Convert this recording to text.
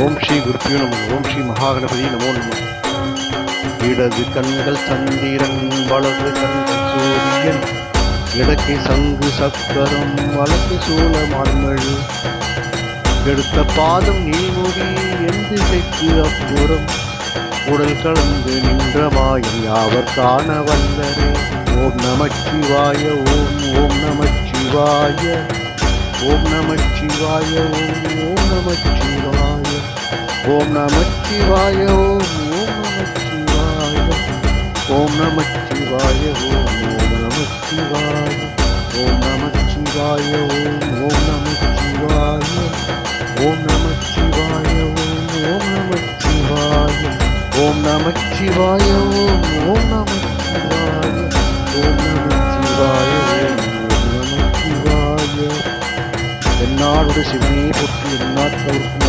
ஓம் ஸ்ரீ குருப்பியோ நம. ஓம் ஸ்ரீ மகாகணபதி நமோ நம. இடது கண்கள் சந்திரன், வலது கண்கள் சூரியன், இடக்கை சங்கு சக்கரம், வலது சூழ மான்மழு, எடுத்த பாதம் நீமுடி, என் திசைக்கு அப்புறம், உடல் கலந்து நின்ற மாயம் யாவர் காண வல்லரே. ஓம் நமச்சிவாய ஓம் ஓம் நமச்சிவாய ஓம் நமச்சிவாய ஓம் ஓம் நமச்சிவாய ஓம் நமச்சிவாய ஓம் ஓம் நமச்சிவாய ஓம் நமச்சிவாய ஓம் ஓம் நமச்சிவாய ஓம் நமச்சிவாய ஓம் ஓம் நமச்சிவாய ஓம் நமச்சிவாய ஓம் ஓம் நமச்சிவாய ஓம் நமச்சிவாய ஓம் ஓம் நமச்சிவாய ஓம் நமச்சிவாய ஓம் நமச்சிவாய. என்னாடுடைய சிவனையை போற்றி எந்நாட்டவர்க்கும்